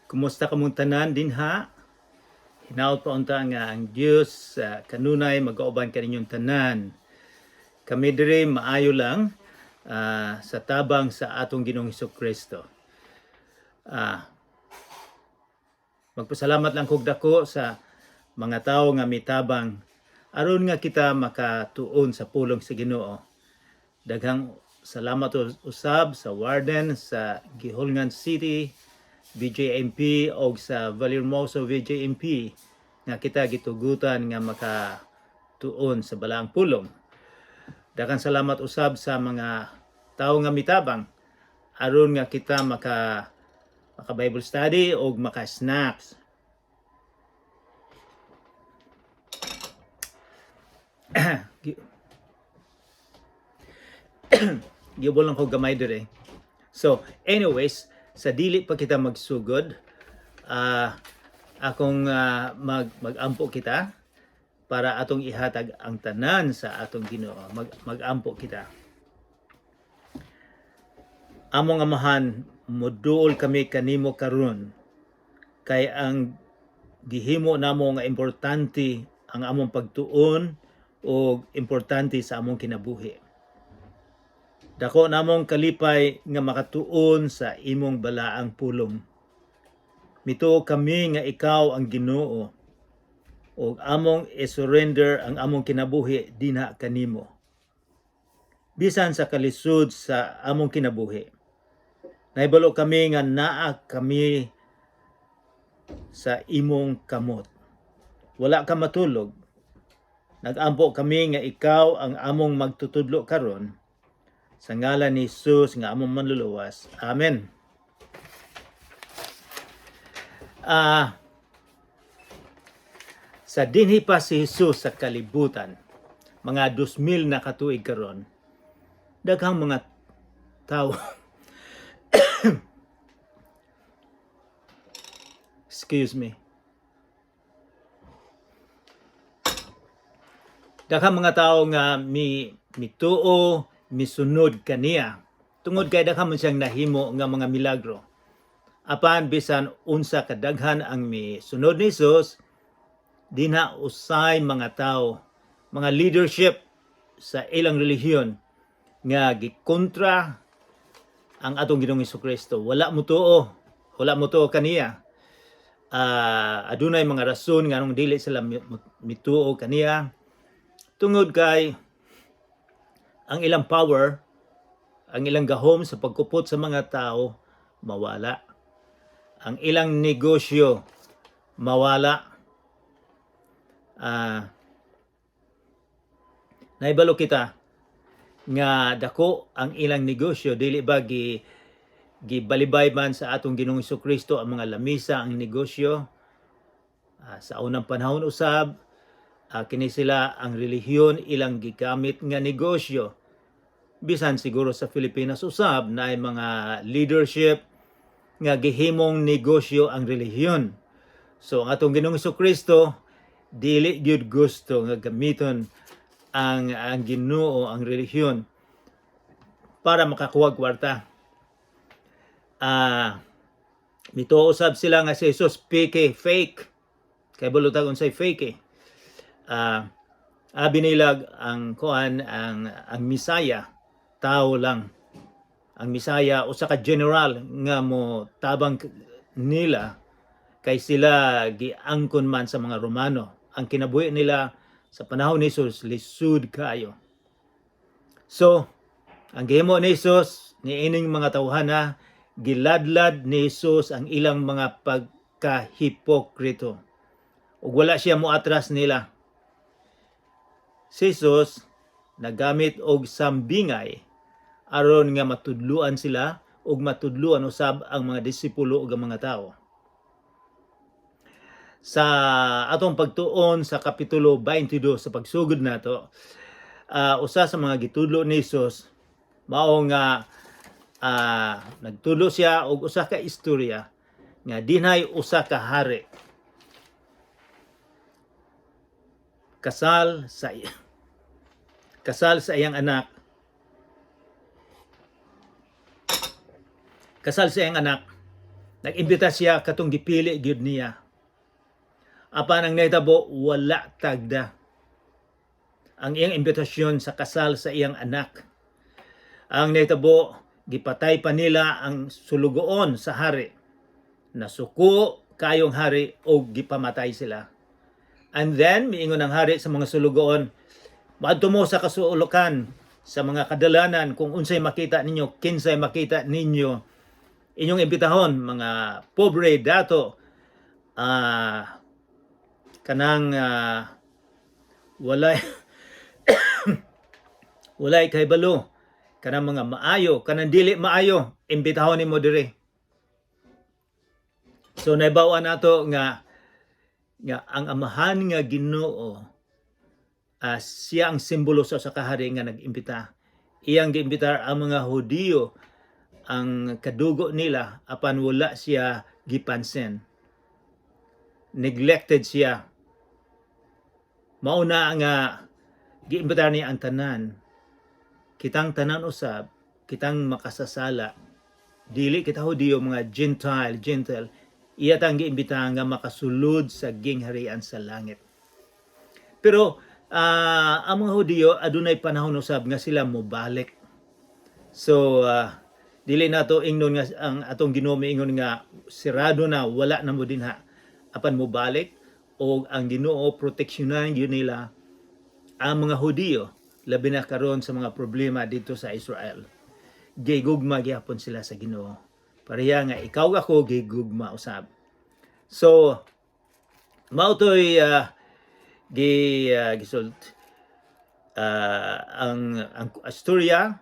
Kumusta kamong tanan din ha? Hinaut pa unta nga ang Dios kanunay mag-auban kaninyong tanan. Kami dire maayo lang sa tabang sa atong Ginoong Hesukristo. Magpasalamat lang kog dako sa mga tawo nga mitabang aron nga kita makatuon sa pulong sa Ginoo. Daghang salamat usab sa warden sa Gihulngan City BJMP o sa Vallehermoso BJMP nga kita gitugutan nga makatuon sa balaang pulong. Daghang salamat usab sa mga tawo nga mitabang aron nga kita maka Bible study o maka snacks. Gibol lang ko gamay dire. So, anyways, sa dili pa kita magsugod, akong mag-ampo kita para atong ihatag ang tanan sa atong Ginoo. Mag-ampo kita. Among amahan, moduol kami kanimo karon kay ang gihimo namo nga importante ang among pagtuon o importante sa among kinabuhi. Dako namong kalipay nga makatuon sa imong balaang pulong. Mituo kami nga ikaw ang Ginoo ug among i-surrender ang among kinabuhi dinha kanimo. Bisan sa kalisod sa among kinabuhi. Nahibalo kami nga naa kami sa imong kamot. Wala ka matulog. Nag-ampo kami nga ikaw ang among magtutudlo karon. Sa ngalan ni Jesus nga among manluluwas. Amen. Sa dinhi pa si Jesus sa kalibutan, mga 2,000 na katuig karon, daghang mga tao excuse me. Daghang mga tao nga mituo, misunod kaniya. Tungod kay daghang man siyang nahimo nga mga milagro. Apan bisan unsa kadaghan ang misunod ni Jesus, dinha usay mga tao, mga leadership sa ilang relihiyon nga gikontra ang atong Ginoong Hesukristo. Wala mo tuo kaniya. Adunay mga rason nga nung dili sila mituo kaniya. Tungod kay ang ilang power, ang ilang gahom sa pagkupot sa mga tao, mawala. Ang ilang negosyo, mawala. Naibalo kita nga dako ang ilang negosyo, dili ba gibalibay man sa atong Ginoong Hesukristo ang mga lamisa, ang negosyo. Sa unang panahon usab, kini sila ang relihiyon ilang gigamit nga negosyo. Bisan siguro sa Pilipinas usab na ay mga leadership nga gihimong negosyo ang relihiyon. So ang atong Ginoong Hesukristo dili gyud gusto nga gamiton ang Ginoo, ang relihiyon para makakuha kwarta. Mituo usab sila nga si Jesus fake. Kay bulutag unsay fake. Binilag ang Misaya, tao lang. Ang Misaya usa ka general nga mo tabang nila kay sila giangkon man sa mga Romano. Ang kinabuhi nila sa panahon ni Jesus lisud kayo. So, ang gihimo ni Jesus niining mga tawhana, giladlad ni Jesus ang ilang mga pagkahipokrito. Ug wala siya moatras nila. Si Jesus nagamit og sambingay aron nga matudluan sila ug matudluan usab ang mga disipulo ug ang mga tao. Sa atong pagtuon sa kapitulo 22 sa pagsugod nato, usa sa mga gitudlo ni Jesus mao nga nagtudlo siya og usa ka istorya nga dinhay usa ka hari kasal sa iyang anak. Nag-imbita siya katong gipili gyud niya. Apan ang nahitabo wala tagda ang iyang imbitasyon sa kasal sa iyang anak. Ang nahitabo gipatay pa nila ang sulugoon sa hari. Nasuko kayong hari o gipamatay sila. And then miingon ang hari sa mga sulugoon, maadto mo sa kasulukan sa mga kadalanan kung unsay makita ninyo, kinsay makita ninyo, inyong imbitahon mga pobre dato, kanang walay walay kay balo, kanang mga maayo, kanang dili maayo, imbitahon nimo diri. So naibawa nato nga ang amahan nga Ginoo, siya ang simbolo sa kahari nga nag-imbita. Iyang giimbitar ang mga Hudiyo, ang kadugo nila, apan wala siya gipansin. Neglected siya. Mauna nga giimbitar niya ang tanan. Kitang tanan usab, kitang makasasala. Dili kita Hudiyo, mga Gentile. Iya tang giimbita nga makasulod sa gingharian sa langit. Pero ang mga Hudiyo adunay panahon usab nga sila mobalik. So dili nato ingnon nga ang atong Ginoo ingon nga sirado na, wala na mo dinha, apan mobalik, o ang Ginoo proteksyonan gyud nila ang mga Hudiyo labi na karon sa mga problema dito sa Israel. Gigugma gyapon sila sa Ginoo. Pareha nga ikaw ako gigugma usab. So mao toy gisult ang istorya,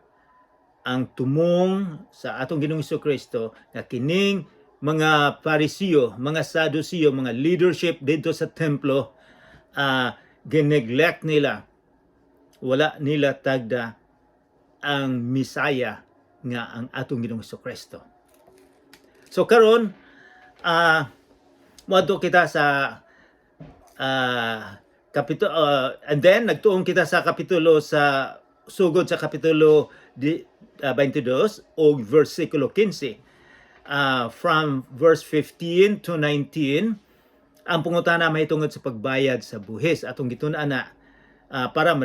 ang tumong sa atong Ginoong Kristo nga kining mga Parisiyo, mga Sadusiyo, mga leadership dito sa templo, gineglect nila, wala nila tagda ang Misaya nga ang atong Ginoong Kristo. So karon moadto kita sa and then nagtuong kita sa kapitulo sa sugod sa kapitulo 22 o versikulo 15. From verse 15 to 19, ang pangutana mahitungod sa pagbayad sa buhis atong gitun-an na para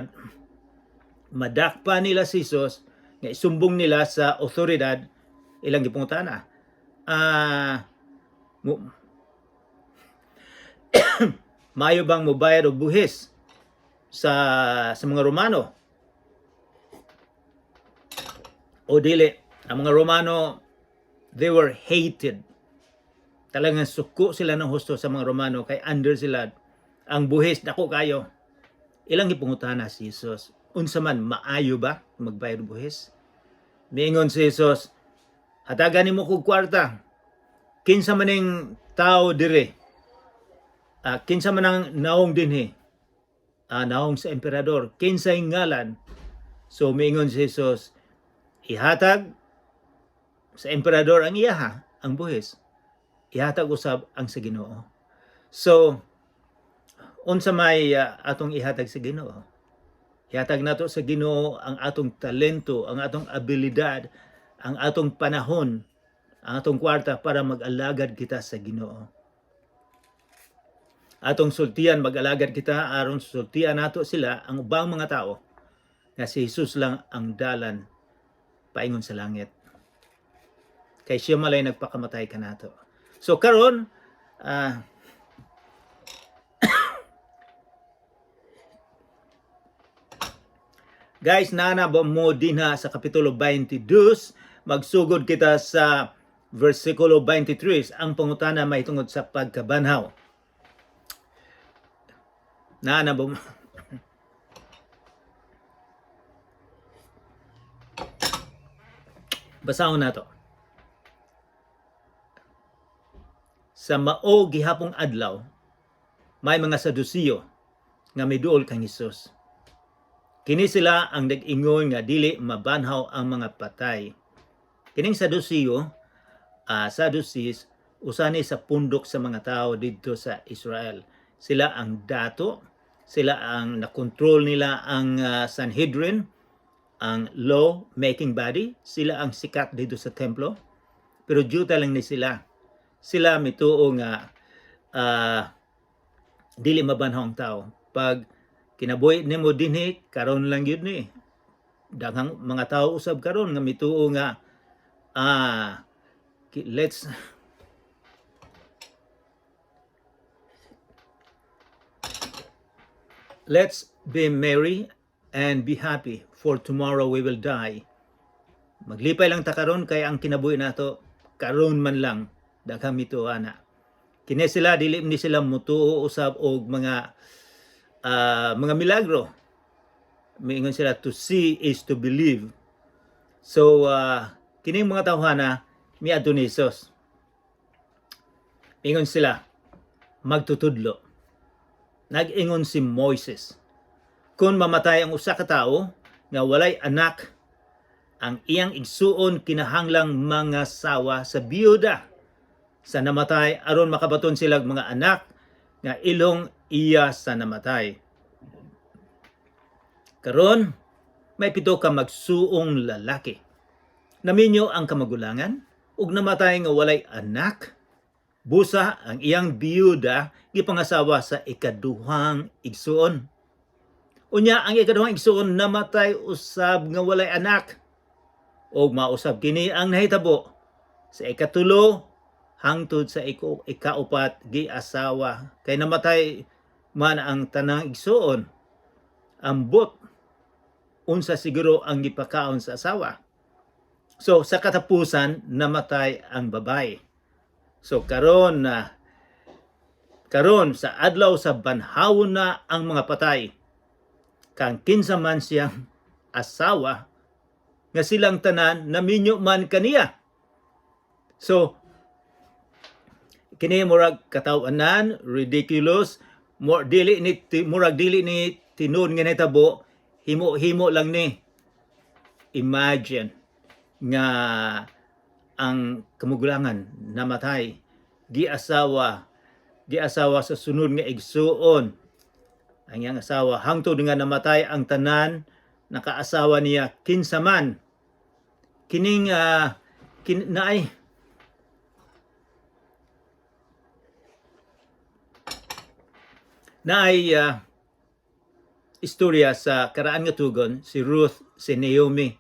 madakpa nila si Jesus nga isumbong nila sa otoridad. Ilang gipangutana, mayo bang mobayad og buhis sa mga Romano o dili? Ang mga Romano, they were hated. Talagang suko sila ng husto sa mga Romano kay under sila. Ang buhis dako kayo. Ilang gipangutana si Jesus, unsa man maayo ba magbayad og buhis? Miingon si Jesus, hatagan nimo kog kwarta. Kinsa maning tao dire? Kinsa man ang naong dinhi? Naong sa emperador. Kinsay ngalan? So miingon si Jesus, ihatag sa emperador ang iyaha, ang buhis. Ihatag usab ang sa Ginoo. So unsa may atong ihatag sa Ginoo? Ihatag nato sa Ginoo ang atong talento, ang atong abilidad, ang atong panahon, ang atong kwarta para mag-alagad kita sa Ginoo. Atong sultian, mag-alagad kita aron sultian nato sila ang ubang mga tao nga si Jesus lang ang dalan paingon sa langit. Kay siya malay nagpakamatay ka nato. So karon guys, nana ba mo dinha sa kapitulo 22, magsugod kita sa versikulo 23, ang pangutana mahitungod sa pagkabanhaw. Nana ba mo? Basahon nato. Sa mao gihapong adlaw, may mga Sadusiyo nga miduol kang Hesus. Kini sila ang nag-ingon nga dili mabanhaw ang mga patay. Kining Sadusiyo, Sadducees, usani sa pundok sa mga tao dito sa Israel. Sila ang dato, sila ang nakontrol nila ang Sanhedrin, ang law-making body. Sila ang sikat dito sa templo. Pero juta lang ni sila. sila mituo nga dili mabanhong tao. Pag kinabuhi nimo dinhi karon lang yun ni. Daghang mga tao usab karon nga mituo nga let's be merry and be happy, for tomorrow we will die. Maglipay lang ta karon kay ang kinabuhi nato karon man lang. Daghang mituo ana. Kini sila dili ni sila mutuo usab og mga milagro. Miingon sila, to see is to believe. So kining mga tawhana miadto ni Hesus. Ingon sila magtutudlo. Nag-ingon si Moises, kung mamatay ang usa ka tawo nga walay anak, ang iyang igsuon kinahanglang mga sawa sa biyuda sa namatay aron makabaton sila mga anak nga ilong iya sa namatay. Karon may pito ka magsuong lalaki. Naminyo ang kamagulangan ug namatay nga walay anak. Busa ang iyang biyuda gipangasawa sa ikaduhang igsuon. Unya ang ikaduhang igsuon namatay usab nga walay anak. Og mausab kini ang nahitabo sa ikatulo hangtod sa ikaupat giasawa kay namatay man ang tanang igsuon. Ambot unsa siguro ang gipakaon sa asawa. So sa katapusan namatay ang babae. So karon sa adlaw sa banhawon na ang mga patay. Kang kinsa man siyang asawa nga silang tanan naminyo man kaniya. So kini murag katawanan, ridiculous, murag dili ni tinud nga nahitabo, himo lang ni. Imagine nga ang kamugulangan namatay, giasawa sa sunod nga igsuon. Ang iyang asawa hangtod nga namatay ang tanan nakaasawa niya kinsa man. Kining naay istorya sa karaan nga tugon si Ruth, si Naomi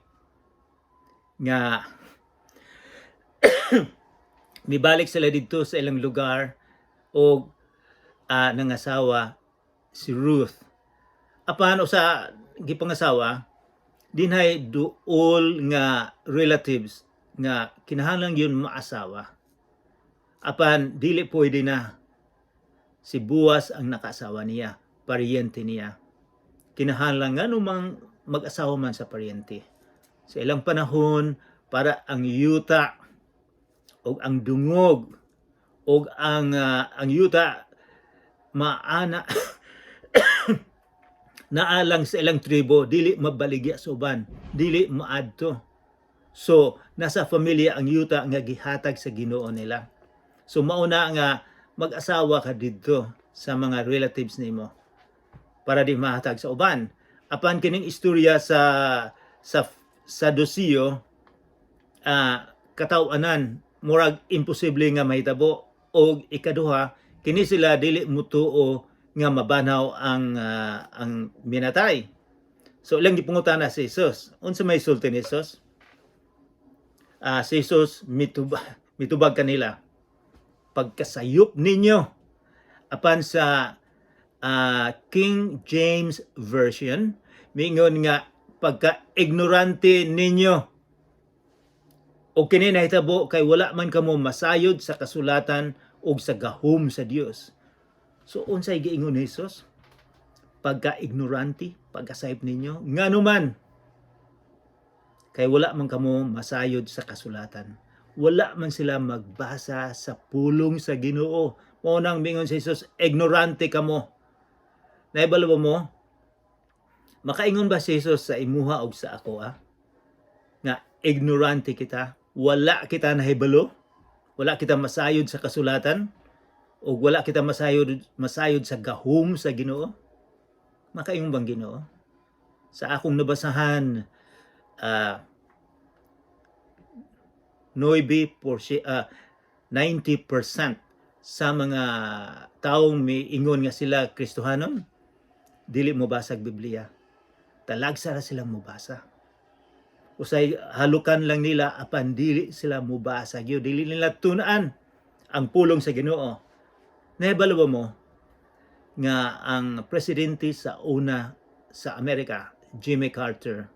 nga mibalik sila dito sa ilang lugar o nangasawa si Ruth. Apan usa gipangasawa dinhay duol nga relatives nga kinahanglan yun maasawa. Apan dili pwede na si Boaz ang nakasawa niya, paryente niya. Kinahanglan nga numang mag-asawa man sa paryente. Sa ilang panahon para ang yuta o ang dungog o ang yuta maana naalang sa ilang tribo dili mabaligya sa uban, dili maadto. So nasa pamilya ang yuta nga gihatag sa Ginoo nila. So mauna nga mag-asawa ka didto sa mga relatives nimo para di mahatag sa uban. Apan kining istorya sa Saduceo katawanan murag imposible nga mahitabo. Og ikaduha kini sila dili mutuo nga mabanaw ang minatay. So ilang gipungutana si Jesus. Unsa may sulti ni Jesus? Si Jesus mitubag kanila. Pagkasayop ninyo. Apan sa King James Version, mingon nga pagka-ignorante ninyo. O kini nahitabo kay wala man kamo masayod sa kasulatan o sa gahom sa Dios. So unsay giingon ni Jesus? Pagka-ignorante, pagkasayop ninyo, ngano man kay wala man kamo masayod sa kasulatan. Wala man sila magbasa sa pulong sa Ginoo. Mao nang mingon si Jesus, ignorante kamo. Naibalo mo? Makaingon ba si Jesus sa imuha og sa ako nga ignorante kita? Wala kita nahibalo? Wala kita masayod sa kasulatan? O wala kita masayod sa gahom sa Ginoo? Makaingon bang Ginoo? Sa akong nabasahan 9:9 90% sa mga taong miingon nga sila Kristohanon, dili mo basag Biblia. Talagsa ra silang mubasa. Usay halukan lang nila apan dili sila mubasa gyud, dili nila tunaan ang pulong sa Ginoo. Nahibalo ba mo nga ang presidente sa una sa Amerika, Jimmy Carter,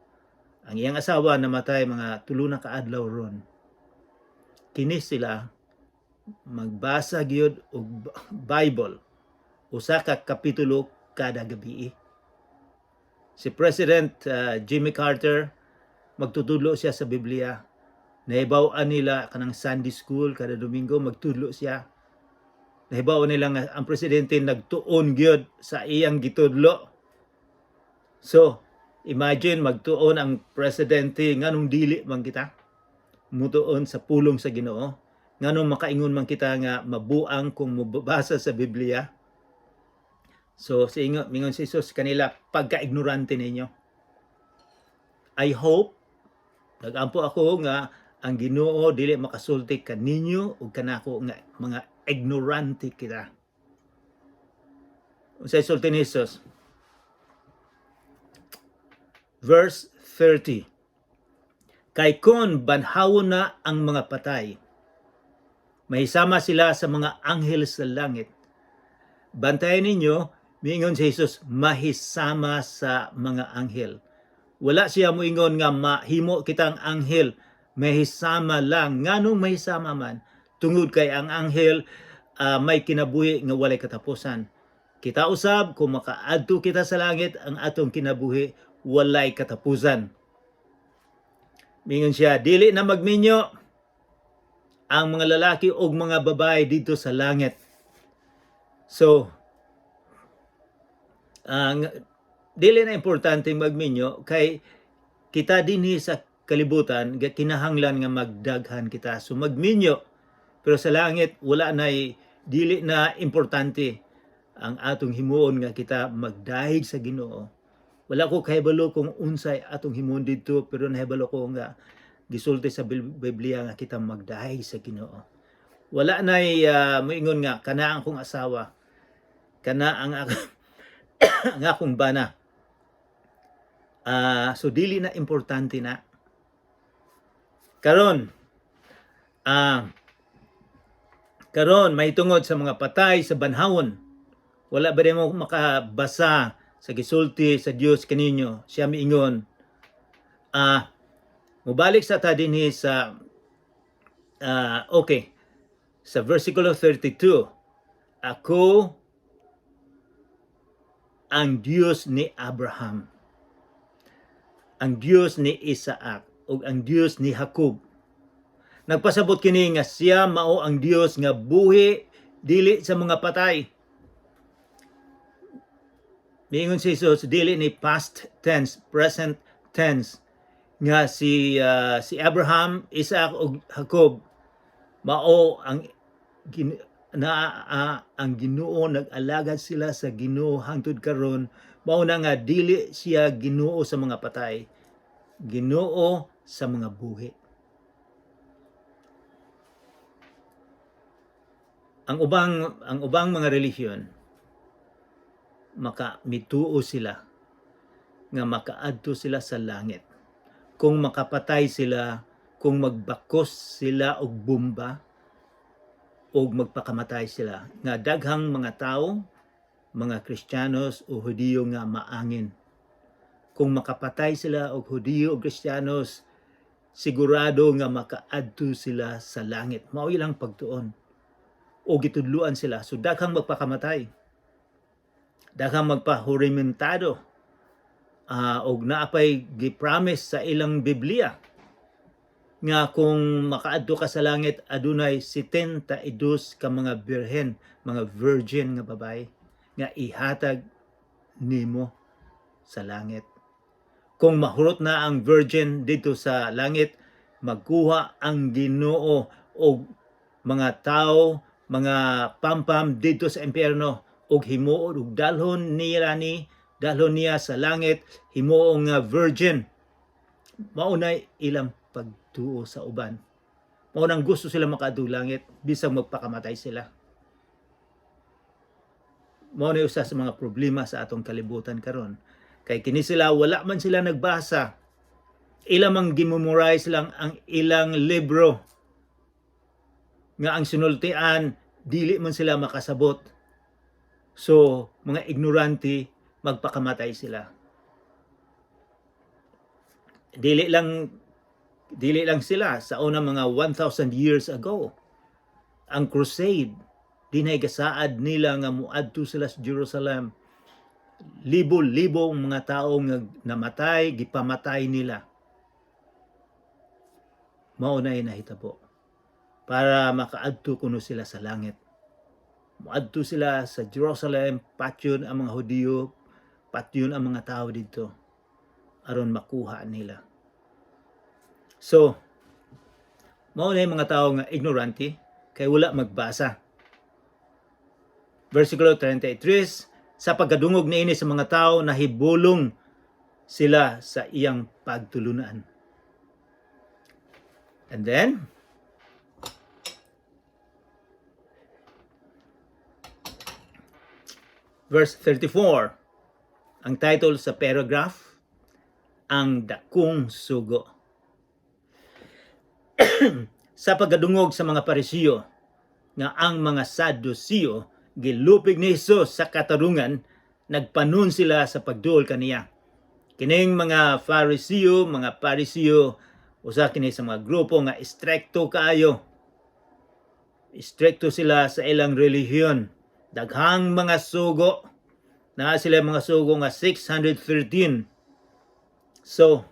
ang iyang asawa namatay mga 3 na kaadlaw ron. Kini sila magbasa gyud og Bible usa ka kapitulo kada gabi. Si President Jimmy Carter magtutudlo siya sa Biblia. Nahibaw-an nila kanang Sunday school kada Domingo magtudlo siya. Nahibaw nila nga ang presidente nagtuon gyud sa iyang gitudlo. So, imagine magtuon ang presidente nganong dili man kita mutuon sa pulong sa Ginoo. Nganong makaingon man kita nga mabuang kung mabasa sa Biblia. So, mingon si Jesus kanila, pagka-ignorante ninyo. I hope, nagampo ako nga ang Ginoo dili makasulti kaninyo o kanako nga mga ignorante kita. Unsay sulti ni Jesus? Verse 30. Kay kon banhawon na ang mga patay, mahisama sila sa mga anghel sa langit. Bantayan ninyo, miingon si Jesus, mahisama sa mga anghel. Wala siya moingon nga mahimo kitang anghel, mahisama lang. Nganong mahisama man? Tungod kay ang anghel may kinabuhi nga walay katapusan. Kita usab, kung makaadto kita sa langit, ang atong kinabuhi walay katapusan. Mingon siya, dili na magminyo ang mga lalaki o mga babae dito sa langit. So, dili na importante magminyo kay kita dinhi sa kalibutan kinahanglan nga magdaghan kita. So magminyo, pero sa langit wala na dili na importante ang atong himuon nga kita magdahig sa Ginoo. Wala ko kahibalo kung unsay atong himuon dito, pero nahibalo ko nga gisulti sa Biblia nga kita magdahig sa Ginoo. Wala na moingon nga kana ang kong asawa, kana ang ang akong bana. So dili na importante na. Karon may tungod sa mga patay sa banhawon. Wala ba mo makabasa sa gisulti sa Dios kaninyo? Siya miingon, mubalik sa ta dinhi sa okay, sa versikulo 32. Ako ang Diyos ni Abraham, ang Diyos ni Isaac, ug ang Diyos ni Jacob. Nagpasabot kini nga siya mao ang Diyos nga buhi dili sa mga patay. Miingon si Jesus, dili ni past tense, present tense, nga si Abraham, Isaac ug Jacob mao ang ang Ginoo, nag-alagad sila sa Ginoo hangtod karon. Mao na nga dili siya Ginoo sa mga patay, Ginoo sa mga buhi. Ang ubang mga relihiyon mituo sila nga makaadto sila sa langit kung makapatay sila, kung magbakos sila og bomba o magpakamatay sila. Nga daghang mga tao, mga Kristiyanos o Hudiyo nga maangin. Kung makapatay sila og Hudiyo o Kristiyanos, sigurado nga makaadto sila sa langit. Mao ilang pagtuon. O gitudluan sila. So daghang magpakamatay. Daghang magpahurimentado. Og naapay gipromise sa ilang Biblia nga kung makaadto ka sa langit, adunay 72 ka mga birhen, mga virgin nga babae nga ihatag nimo sa langit. Kung mahurot na ang virgin dito sa langit, magkuha ang Ginoo og mga tao, mga pampam dito sa impyerno og himuon og dalhon niya sa langit, himuong nga virgin. Maunay ilang pagtuo sa uban. Mao nang gusto sila makaadto langit bisag magpakamatay sila. Mao ni usa sa mga problema sa atong kalibutan karon. Kay kini sila wala man sila nagbasa. Ilang mang gimemorize lang ang ilang libro nga ang sinultian dili man sila makasabot. So, mga ignorante magpakamatay sila. Dili lang sila sa una mga 1,000 years ago. Ang crusade dinay gasaad nila nga muadto sila sa Jerusalem. Libo-libo ang mga tao nga namatay, gipamatay nila. Mao na nahitabo para makaadto kuno sila sa langit. Muadto sila sa Jerusalem, patyon ang mga Hudiyo, patyon ang mga tao dito aron makuha nila. So, mao na mga tao nga ignorante kay wala magbasa. Versikulo 33, sa pagkadungog niini sa mga tao nahibulong sila sa iyang pagtulunan. And then, verse 34, ang title sa paragraph, ang dakong sugo. Sa pagkadungog sa mga Parisiyo nga ang mga Sadusiyo gilupig ni Hesus sa katarungan, nagpanon sila sa pagduol kaniya. Kining mga Parisiyo, usa kini sa mga grupo nga istrikto kaayo. Istrikto sila sa ilang relihiyon. Daghang mga sugo. Na sila mga sugo nga 613. So,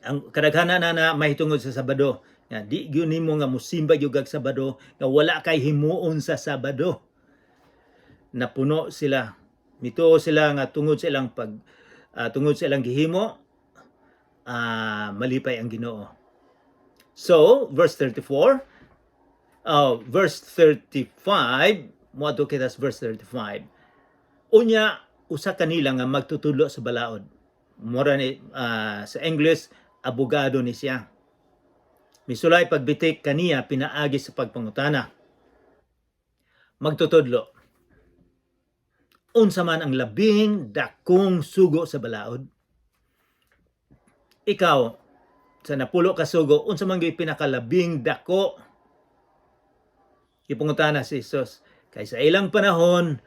ang kadaghanan na mahitungod sa Sabado. Nga di gyud nimo nga musimba gyud kag Sabado, nga wala kay himuon sa Sabado. Napuno sila. Mituo sila nga tungod sa ilang gihimo, malipay ang Ginoo. So, verse 35, moadto kita sa verse 35. Unya, usa kanila nga magtutudlo sa balaod. Mura ni sa English, abogado ni siya. Misulay pagbitik kaniya pinaagi sa pagpangutana. Magtutudlo. Unsa man ang labing dakong sugo sa balaod? Ikaw, sa napulo ka sugo, unsa man gyud pinakalabing dako? Ipangutana si Jesus. Kay sa ilang panahon,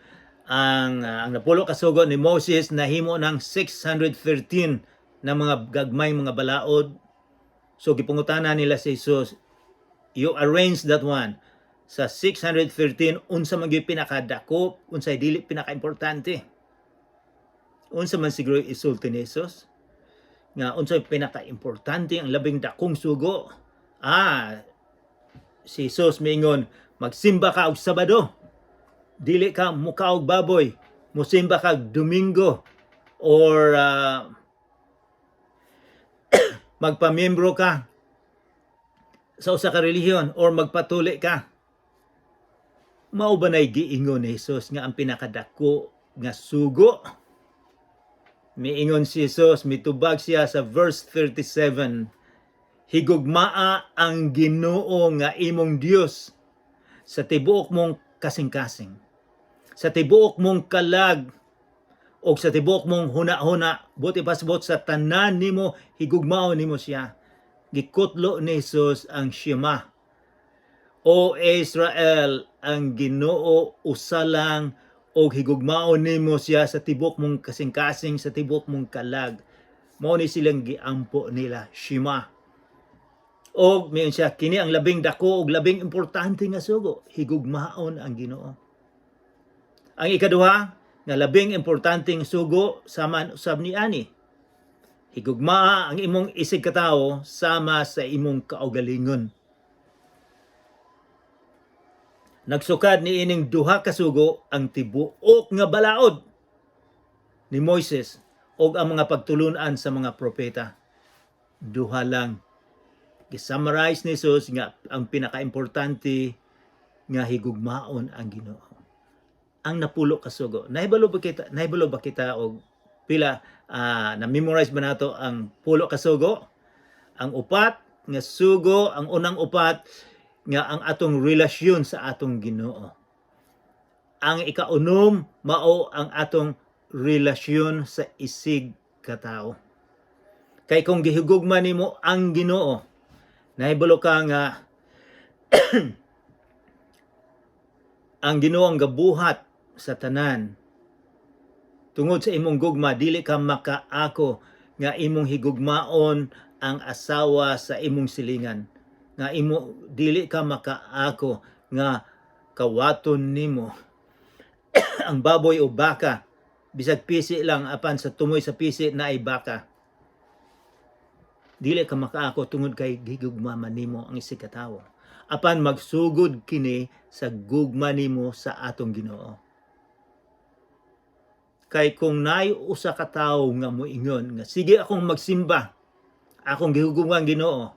ang napulo ka sugo ni Moses nahimo ng 613 na mga gagmay mga balaod. So gipangutana nila si Jesus, you arrange that one. Sa 613, unsa man gyud pinakadako, unsay dili pinakaimportante? Unsa man siguro isulti ni Jesus? Nga unsay pinakaimportante ang labing dakong sugo? Si Jesus miingon, magsimba ka og Sabado. Dili ka mukaog baboy. Musimba ka Domingo or magpamiyembro ka sa usa ka relihiyon or magpatuli ka. Mao ba nay giingon ni Jesus nga ang pinakadako nga sugo? Miingon si Jesus, mitubag siya sa verse 37, higugmaa ang Ginoo nga imong Dios sa tibuok mong kasing-kasing, sa tibuok mong kalag, o sa tibuok mong huna-huna, buti pasabot sa tanan nimo, higugmao nimo siya. Gikutlo ni Jesus ang Shema. O Israel, ang Ginoo usa lang, o higugmao nimo siya sa tibuok mong kasing-kasing, sa tibuok mong kalag. Mao ni silang giampo nila, Shema. O mayon siya, kini ang labing dako ug labing importante nga sugo, higugmaon ang Ginoo. Ang ikaduha, nga labing importanteng sugo sama usab ni ani. Higugmaa ang imong isig katawo sama sa imong kaugalingon. Nagsukad ni ining duha ka sugo ang tibuok nga balaod ni Moises ug ang mga pagtulunan sa mga propeta. Duha lang. Gisummarize ni Jesus nga ang pinakaimportante nga higugmaon ang Ginoo. Ang napulo ka sugo. Nahibalo ba kita og pila na-memorize ba nato ang pulo ka sugo? Ang upat nga sugo, ang unang upat nga ang atong relasyon sa atong Ginoo. Ang ikaunom mao ang atong relasyon sa isig katao. Kay kung gihugugma nimo ang Ginoo, nahibalo ka nga ang Ginoo ang gabuhat sa tanan. Tungod sa imong gugma, dili ka makaako nga imong higugmaon ang asawa sa imong silingan. Dili ka makaako nga kawaton nimo ang baboy o baka. Bisag pisi lang, apan sa tumoy sa pisi na ay baka. Dili ka makaako tungod kay higugma man nimo ang isig katawo. Apan magsugod kini sa gugma nimo sa atong Ginoo. Kay kung naay usa ka tawo nga moingon nga sige akong magsimba, akong gihugugma ang Ginoo,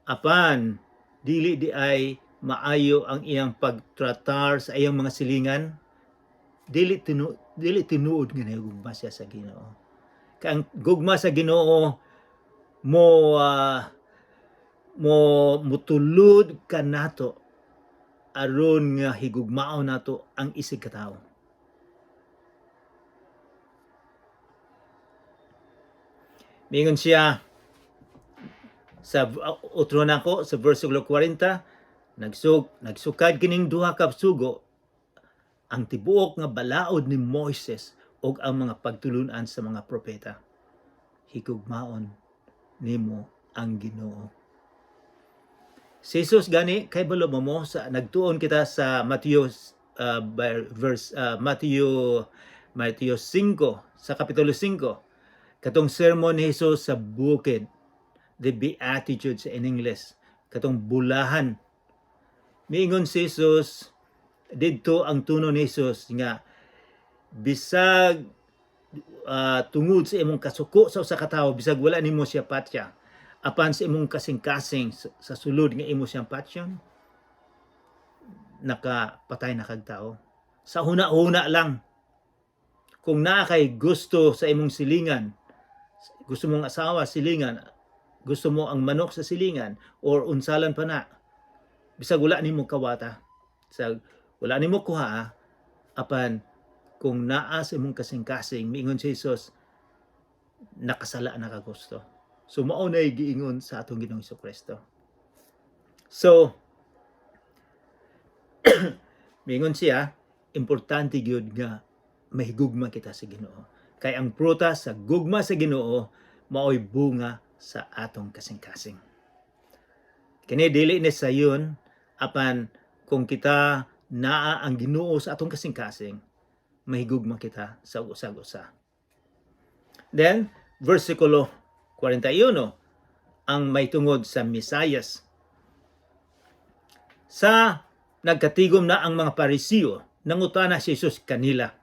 apan dili di ay maayo ang iyang pagtratar sa iyang mga silingan, dili tinuod nga nahugugma siya sa Ginoo. Kay ang gugma sa Ginoo mutulod ka nato aron nga higugmaon nato ang isig katawo. Mingon siya sa utro nako sa versikulo 40, nagsukad kining duha ka sugo ang tibuok nga balaod ni Moises ug ang mga pagtulunan sa mga propeta. Higugmaon nimo ang Ginoo. Si Jesus gani kay balo mo sa nagtuon kita sa Mateo Mateo 5 sa kapitulo 5. Katong sermon ni Jesus sa bukid, the Beatitudes in English, katong bulahan. Miingon si Jesus, didto ang tuno ni Jesus nga bisag tungod sa imong kasuko sa usa ka tawo, bisag wala nimo siya patya, apan sa imong kasing-kasing sa sulod nga imo siyang patyon, nakapatay na kag tao. Sa huna-huna lang, kung naa kay gusto sa imong silingan, gusto mong asawa silingan, gusto mo ang manok sa silingan, or unsalan pa na, bisag wala nimo kawata, bisag wala nimo kuha, apan kung naa sa imong kasing-kasing, miingon si Jesus, nakasala na ka gusto. So mao na giingon sa atong Ginoong Jesucristo. So miingon siya, importante gyud nga mahigugma kita sa Ginoo. Kay ang prutas sa gugma sa Ginoo mao'y bunga sa atong kasing-kasing. Kini dili ni sayon, apan kung kita naa ang Ginoo sa atong kasing-kasing, mahigugma kita sa usag-usa. Then versikulo 41, ang may tungod sa Misayas. Sa nagkatigom na ang mga Parisiyo, nangutana si Jesus kanila.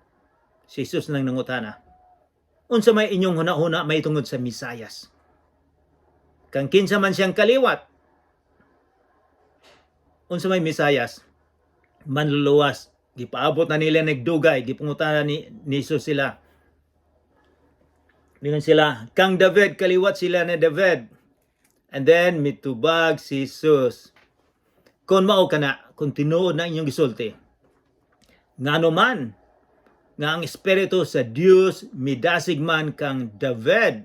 Si Jesus nang nangutana, unsa may inyong huna-huna may tungod sa Misayas? Kang kinsa man siyang kaliwat, unsa may Misayas? Manluluwas. Gipaabot na nila nagdugay, gipungutana ni Jesus sila. Mingon sila, kang David, kaliwat sila ni David. And then mitubag si Jesus, kung mao kana, kung tinuod na inyong gisulti, ngano man nga ang Espiritu sa Dios midasig man kang David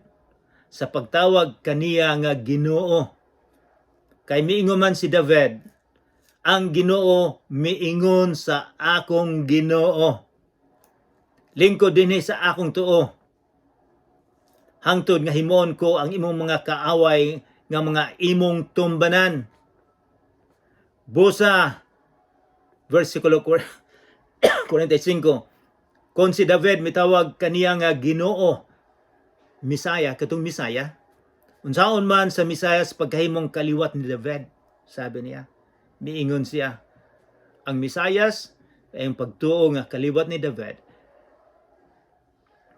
sa pagtawag kaniya nga Ginoo. Kay miingon man si David, ang Ginoo miingon sa akong Ginoo, lingkod dinhi sa akong tuo, hangtod nga himon ko ang imong mga kaaway nga mga imong tumbanan. Busa versikulo 45, kung si David mitawag kaniya nga Ginoo, Misaya, katong Misaya, unsaon man sa Misayas pagkahimong kaliwat ni David, sabi niya, miingon siya, ang Misayas ay ang pagtuo nga kaliwat ni David.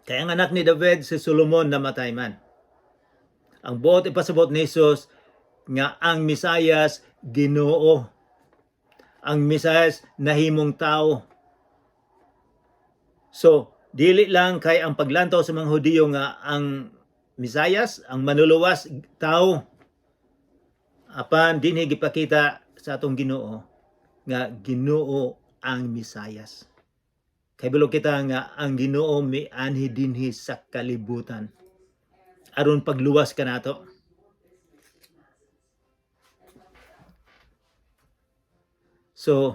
Kaya ang anak ni David si Solomon namatay man. Ang buot ipasabot ni Jesus nga ang Misayas Ginoo. Ang Misayas nahimong tao. So, dili lang kay ang paglantaw sa mga Hudiyo nga ang Misayas, ang manluluwas tao. Apan dinhi gipakita sa atong Ginoo nga Ginoo ang Misayas. Kay bilo kita nga ang Ginoo mianhi dinhi sa kalibutan aron pagluwas kanato. So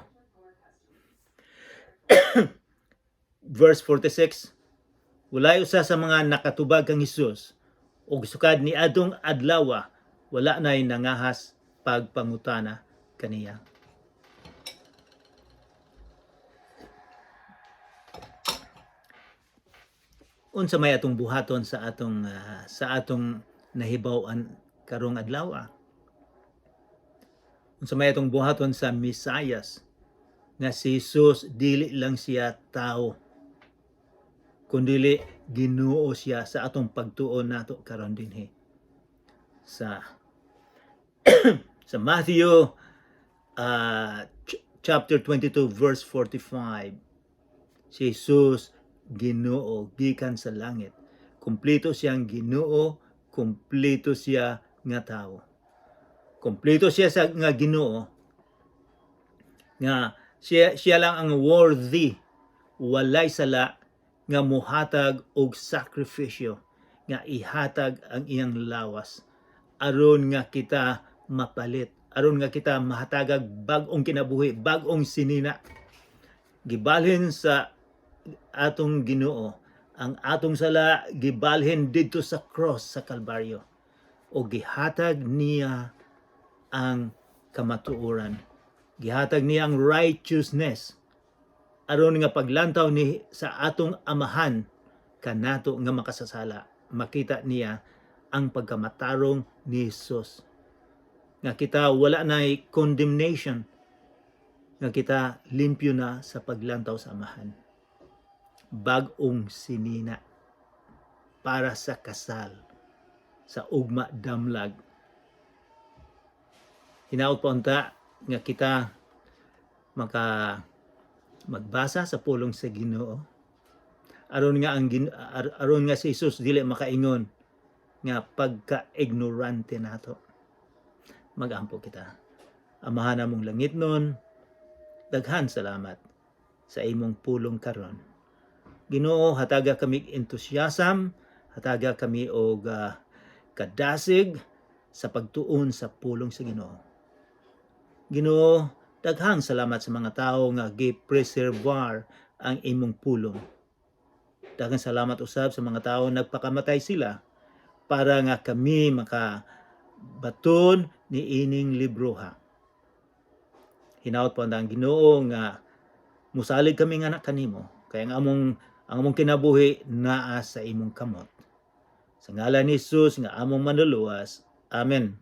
verse 46, walay usa sa mga nakatubag kang Hesus ug sukad ni adtong adlaw wala nay nangahas pagpangutana kaniya. Unsa may atong buhaton sa atong nahibaw-an karong adlaw? Unsa may atong buhaton sa Misayas nga si Jesus dili lang siya tao kundi Ginoo siya sa atong pagtuon nato karon dinhi sa sa Matthew chapter 22 verse 45. Si Jesus Ginoo gikan sa langit. Kumpleto siyang Ginoo, kumpleto siya nga tao. Kumpleto siya sa nga Ginoo nga siya lang ang worthy, walay sala nga muhatag og sakripisyo nga ihatag ang iyang lawas aron nga kita mapalit, aron nga kita mahatagag bag-ong kinabuhi, bag-ong sinina. Gibalhin sa atong Ginoo ang atong sala, gibalhin didto sa cross sa Kalbaryo o gihatag niya ang kamatuoran, gihatag niya ang righteousness aron nga paglantaw ni sa atong amahan kanato nga makasasala, makita niya ang pagkamatarong ni Jesus nga kita wala nay condemnation, nga kita limpyo na sa paglantaw sa amahan, bag-ong sinina para sa kasal sa ugma damlag. Hinaut pa unta nga kita magbasa sa pulong sa Ginoo aron nga si Jesus dili makaingon nga pagka-ignorante nato. Magampo kita. Amahan namong langitnon, daghan salamat sa imong pulong karon. Ginoo, hataga kami entusiasm, hataga kami og kadasig sa pagtuon sa pulong sa Ginoo. Ginoo, daghang salamat sa mga tawo nga gi-preservar ang imong pulong. Daghang salamat usab sa mga tawo nagpakamatay sila para nga kami makabaton ni ining libroha. Hinaut po ang Ginoo nga musalig kami nga anak kanimo, kaya ang among kinabuhi naa sa imong kamot. Sa ngalan ni Jesus nga among manluluwas. Amen.